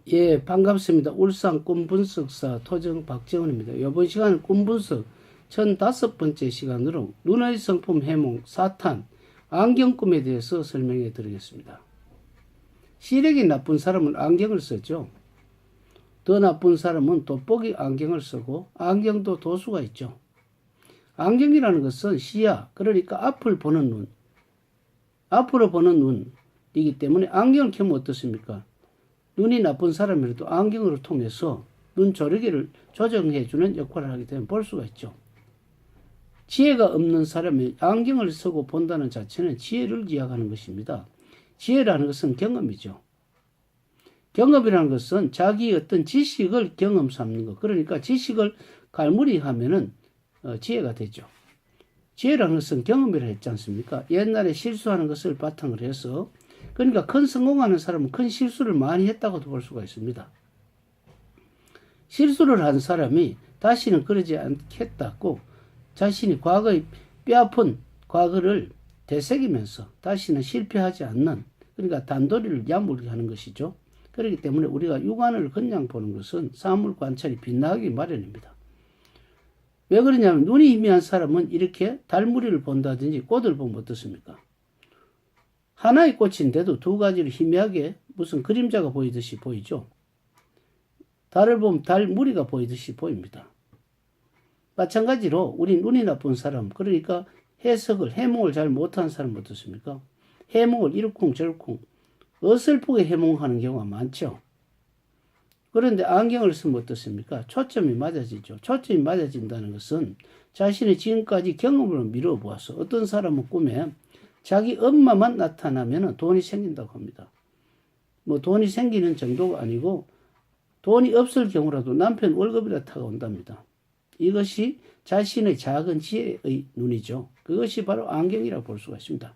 예, 반갑습니다. 울산 꿈분석사 토정 박정훈입니다. 이번 시간은 꿈분석 1005번째 시간으로 눈의 성품 해몽 사탄 안경꿈에 대해서 설명해 드리겠습니다. 시력이 나쁜 사람은 안경을 쓰죠. 더 나쁜 사람은 돋보기 안경을 쓰고 안경도 도수가 있죠. 안경이라는 것은 시야, 그러니까 앞을 보는 눈, 앞으로 보는 눈이기 때문에 안경을 켜면 어떻습니까? 눈이 나쁜 사람이라도 안경을 통해서 눈 조르기를 조정해주는 역할을 하기 때문에 볼 수가 있죠. 지혜가 없는 사람이 안경을 쓰고 본다는 자체는 지혜를 이야기하는 것입니다. 지혜라는 것은 경험이죠. 경험이라는 것은 자기 어떤 지식을 경험 삼는 것. 그러니까 지식을 갈무리하면은 지혜가 되죠. 지혜라는 것은 경험이라 했지 않습니까? 옛날에 실수하는 것을 바탕으로 해서 그러니까 큰 성공하는 사람은 큰 실수를 많이 했다고도 볼 수가 있습니다. 실수를 한 사람이 다시는 그러지 않겠다고 자신이 과거의 뼈아픈 과거를 되새기면서 다시는 실패하지 않는, 그러니까 단도리를 야물게 하는 것이죠. 그렇기 때문에 우리가 육안을 그냥 보는 것은 사물 관찰이 빗나가기 마련입니다. 왜 그러냐면 눈이 희미한 사람은 이렇게 달무리를 본다든지 꽃을 보면 어떻습니까? 하나의 꽃인데도 두 가지를 희미하게 무슨 그림자가 보이듯이 보이죠. 달을 보면 달 무리가 보이듯이 보입니다. 마찬가지로 우리 눈이 나쁜 사람, 그러니까 해몽을 잘 못하는 사람은 어떻습니까? 해몽을 이러쿵저러쿵 어설프게 해몽하는 경우가 많죠. 그런데 안경을 쓰면 어떻습니까? 초점이 맞아지죠. 초점이 맞아진다는 것은 자신의 지금까지 경험으로 미뤄보아서 어떤 사람은 꿈에 자기 엄마만 나타나면 돈이 생긴다고 합니다. 뭐 돈이 생기는 정도가 아니고 돈이 없을 경우라도 남편 월급이라 타가온답니다. 이것이 자신의 작은 지혜의 눈이죠. 그것이 바로 안경이라고 볼 수가 있습니다.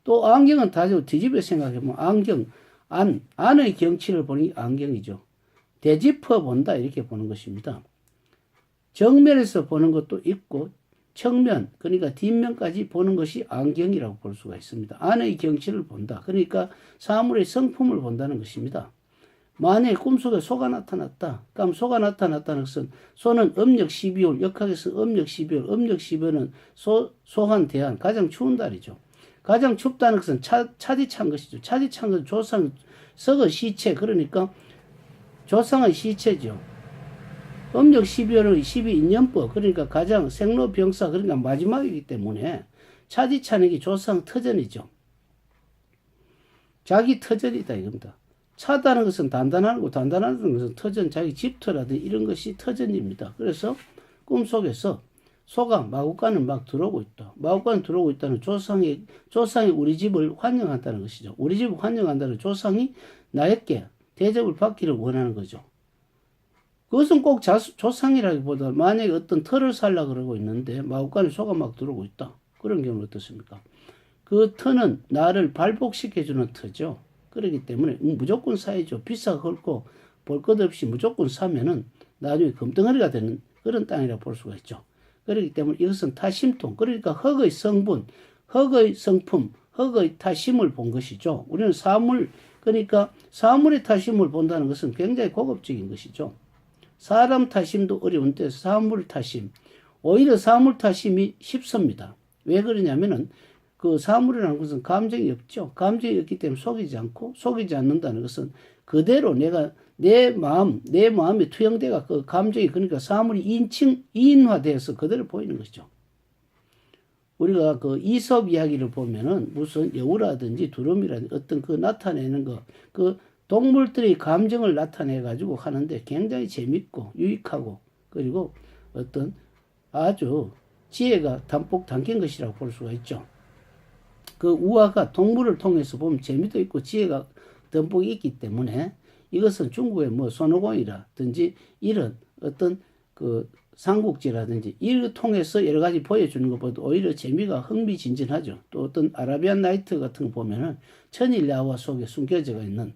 또 안경은 다시 뒤집어 생각해보면 안경, 안의 경치를 보는 게 안경이죠. 되짚어 본다 이렇게 보는 것입니다. 정면에서 보는 것도 있고 측면, 그러니까 뒷면까지 보는 것이 안경이라고 볼 수가 있습니다. 안의 경치를 본다. 그러니까 사물의 성품을 본다는 것입니다. 만약에 꿈속에 소가 나타났다. 그럼 소가 나타났다는 것은 소는 음력 12월, 역학에서 음력 12월, 음력 12월은 소한 대한 가장 추운 달이죠. 가장 춥다는 것은 차디찬 것이죠. 차디찬 것은 조상, 썩은 시체, 그러니까 조상의 시체죠. 음력 12월은 12인연법, 그러니까 가장 생로병사, 그러니까 마지막이기 때문에 차디찬에게 조상 터전이죠. 자기 터전이다 이겁니다. 차다는 것은 단단하고 단단하다는 것은 터전, 자기 집터라든지 이런 것이 터전입니다. 그래서 꿈속에서 소가 마구간을 막 들어오고 있다. 마구간 들어오고 있다는 조상이 우리 집을 환영한다는 것이죠. 우리 집을 환영한다는 조상이 나에게 대접을 받기를 원하는 거죠. 그것은 꼭 조상이라기보다 만약에 어떤 터를 살려고 그러고 있는데 마구간에 소가 막 들어오고 있다. 그런 경우는 어떻습니까? 그 터는 나를 발복시켜주는 터죠. 그렇기 때문에 무조건 사야죠. 비싸고 헐고 볼 것 없이 무조건 사면은 나중에 금덩어리가 되는 그런 땅이라고 볼 수가 있죠. 그렇기 때문에 이것은 타심통, 그러니까 흙의 성분, 흙의 성품, 흙의 타심을 본 것이죠. 우리는 사물, 그러니까 사물의 타심을 본다는 것은 굉장히 고급적인 것이죠. 사람 타심도 어려운데 사물 타심, 오히려 사물 타심이 쉽습니다. 왜 그러냐면은 그 사물이라는 것은 감정이 없죠. 감정이 없기 때문에 속이지 않는다는 것은 그대로 내가 내 마음에 투영돼가 그 감정이, 그러니까 사물이 이인화돼서 그대로 보이는 것이죠. 우리가 그 이솝 이야기를 보면은 무슨 여우라든지 두루미라든지 어떤 그 나타내는 거, 그 동물들의 감정을 나타내 가지고 하는데 굉장히 재밌고 유익하고 그리고 어떤 아주 지혜가 담뿍 담긴 것이라고 볼 수가 있죠. 그 우화가 동물을 통해서 보면 재미도 있고 지혜가 듬뿍 있기 때문에 이것은 중국의 뭐 손오공이라든지 이런 어떤 그 삼국지라든지 이를 통해서 여러 가지 보여주는 것보다 오히려 재미가 흥미진진하죠. 또 어떤 아라비안 나이트 같은 거 보면은 천일야화 속에 숨겨져 있는,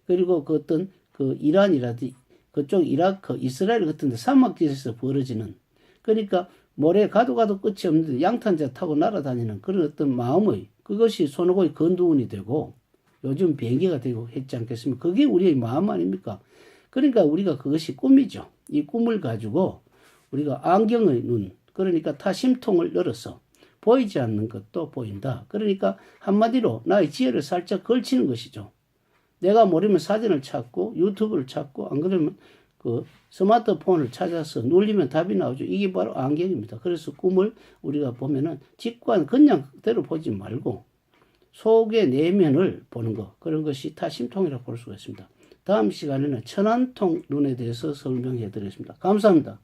그리고 그 어떤 그 이란이라든지 그쪽 이라크, 이스라엘 같은 데 사막지에서 벌어지는, 그러니까 모래 가도 끝이 없는데 양탄자 타고 날아다니는 그런 어떤 마음의, 그것이 손오공의 건두운이 되고 요즘 비행기가 되고 했지 않겠습니까? 그게 우리의 마음 아닙니까? 그러니까 우리가 그것이 꿈이죠. 이 꿈을 가지고 우리가 안경의 눈, 그러니까 타심통을 열어서 보이지 않는 것도 보인다. 그러니까 한마디로 나의 지혜를 살짝 걸치는 것이죠. 내가 모르면 사진을 찾고 유튜브를 찾고 안 그러면 그 스마트폰을 찾아서 눌리면 답이 나오죠. 이게 바로 안경입니다. 그래서 꿈을 우리가 보면은 직관 그냥 그대로 보지 말고 속의 내면을 보는 것, 그런 것이 타심통이라고 볼 수가 있습니다. 다음 시간에는 천안통 눈에 대해서 설명해 드리겠습니다. 감사합니다.